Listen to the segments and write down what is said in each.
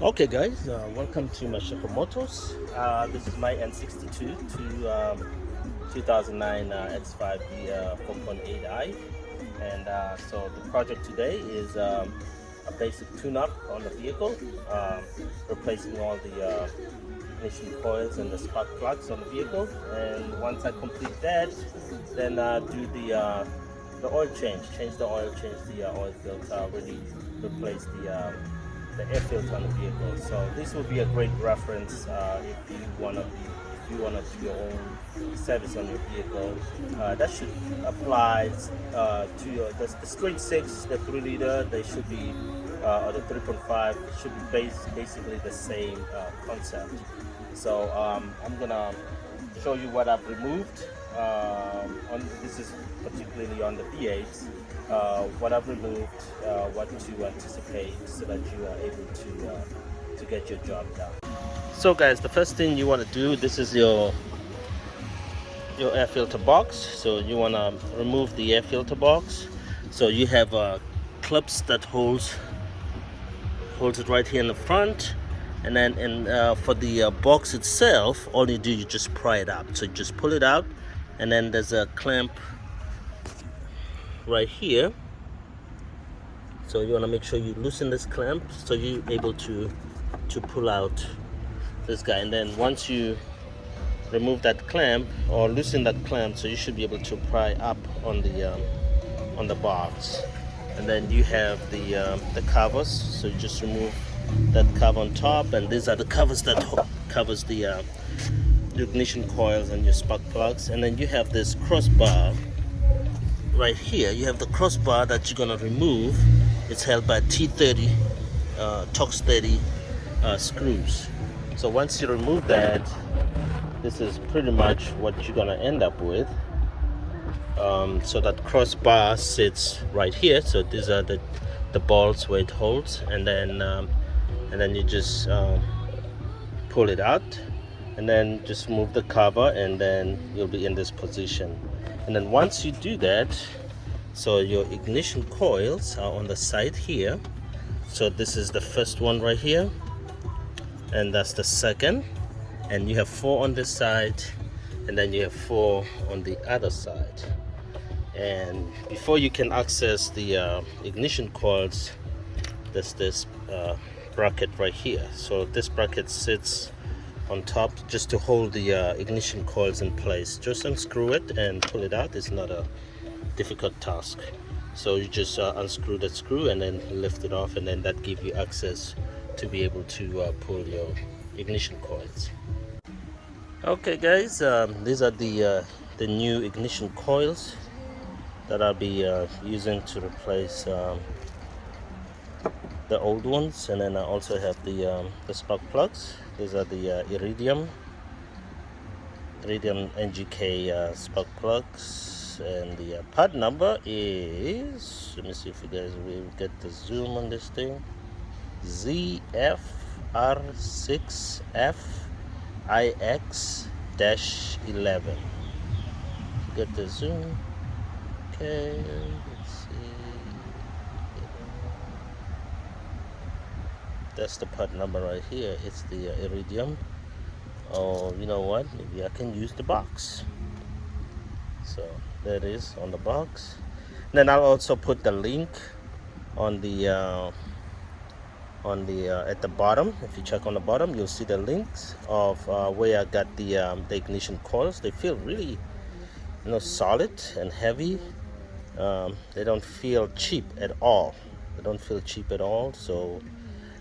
Okay guys, welcome to Mashako Motors. This is my N62 to 2009 X5 4.8i, and so the project today is a basic tune-up on the vehicle, replacing all the ignition coils and the spark plugs on the vehicle. And once I complete that, then do the oil change the oil, change the oil filter, really replace the air filter on the vehicle. So this will be a great reference if you wanna do your own service on your vehicle. That should apply to the straight six, the 3 liter. They should be or the 3.5 should be basically the same concept. So I'm gonna show you what I've removed. This is particularly on the V8s. What I've removed, what to anticipate, so that you are able to get your job done. So guys, the first thing you want to do, this is your air filter box. So you want to remove the air filter box. So you have clips that holds it right here in the front, and then for the box itself, all you do, you just pry it out. So you just pull it out, and then there's a clamp right here. So you want to make sure you loosen this clamp so you're able to pull out this guy. And then once you remove that clamp or loosen that clamp, so you should be able to pry up on the box. And then you have the covers, so you just remove that cover on top, and these are the covers that covers the ignition coils and your spark plugs. And then you have this crossbar right here. You have the crossbar that you're gonna remove. It's held by T30 Tox 30 screws. So once you remove that, this is pretty much what you're gonna end up with. So that crossbar sits right here. So these are the balls where it holds, and then you just pull it out, and then just move the cover, and then you'll be in this position. And then once you do that, so your ignition coils are on the side here. So this is the first one right here, and that's the second, and you have 4 on this side, and then you have 4 on the other side. And before you can access the ignition coils, there's this bracket right here. So this bracket sits on top just to hold the ignition coils in place. Just unscrew it and pull it out. It's not a difficult task. So you just unscrew that screw and then lift it off, and then that gives you access to be able to pull your ignition coils. Okay guys, these are the new ignition coils that I'll be using to replace the old ones. And then I also have the spark plugs. These are the Iridium NGK spark plugs, and the part number is, let me see if you guys will get the zoom on this thing, ZFR6FIX-11. Get the zoom. Okay, let's see. That's the part number right here. It's the Iridium. Oh, you know what? Maybe I can use the box. So there it is on the box. Then I'll also put the link on the at the bottom. If you check on the bottom, you'll see the links of where I got the ignition coils. They feel really, solid and heavy. They don't feel cheap at all. So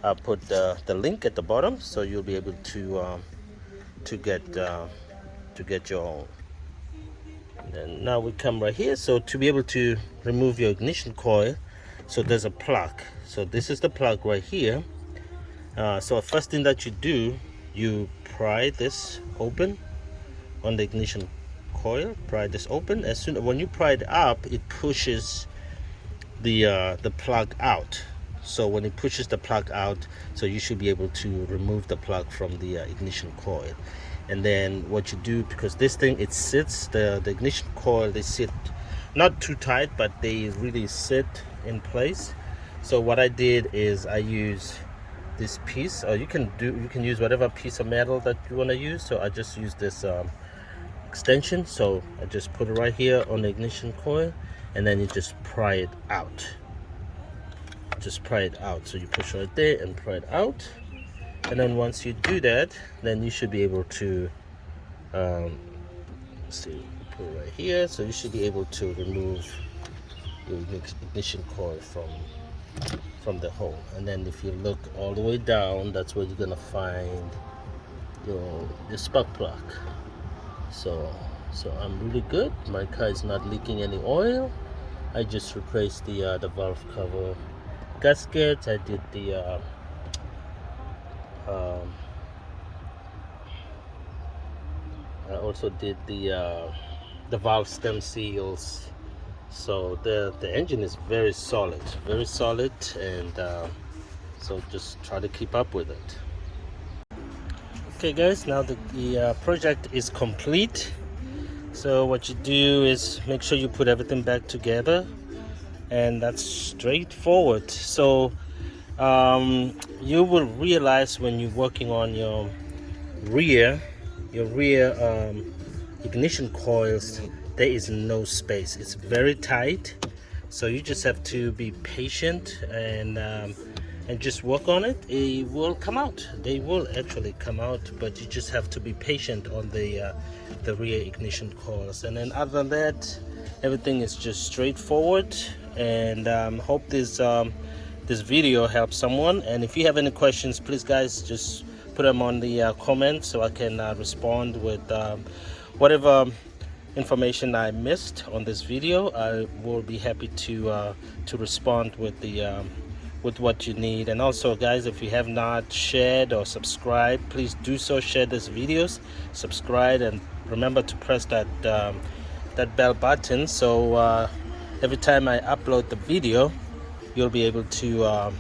I'll put the link at the bottom, so you'll be able to get your own. And now we come right here. So to be able to remove your ignition coil, so there's a plug. So this is the plug right here. So first thing that you do, you pry this open on the ignition coil. Pry this open. When you pry it up, it pushes the plug out. So when it pushes the plug out, so you should be able to remove the plug from the ignition coil. And then what you do, because this thing, it sits, the ignition coil, they sit not too tight, but they really sit in place. So what I did is I use this piece, or you can use whatever piece of metal that you want to use. So I just use this extension, so I just put it right here on the ignition coil, and then you just pry it out. Just pry it out. So you push right there and pry it out, and then once you do that, then you should be able to let's see, put it right here. So you should be able to remove your ignition coil from the hole. And then if you look all the way down, that's where you're gonna find your spark plug. So I'm really good. My car is not leaking any oil. I just replaced the valve cover gasket. I did the I also did the valve stem seals. So the engine is very solid, and so just try to keep up with it. Okay guys, now the project is complete. So what you do is make sure you put everything back together, and that's straightforward. So you will realize when you're working on your rear ignition coils, there is no space. It's very tight, so you just have to be patient and just work on it. It will come out. They will actually come out, but you just have to be patient on the rear ignition coils. And then other than that, everything is just straightforward. And hope this video helps someone. And if you have any questions, please guys just put them on the comments, so I can respond with whatever information I missed on this video. I will be happy to respond with the with what you need. And also guys, if you have not shared or subscribed, please do so. Share these videos, subscribe, and remember to press that bell button, so every time I upload the video, you'll be able to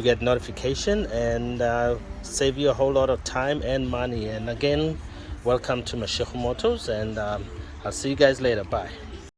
get notification, and save you a whole lot of time and money. And again, welcome to Mashehu Motors, and I'll see you guys later. Bye.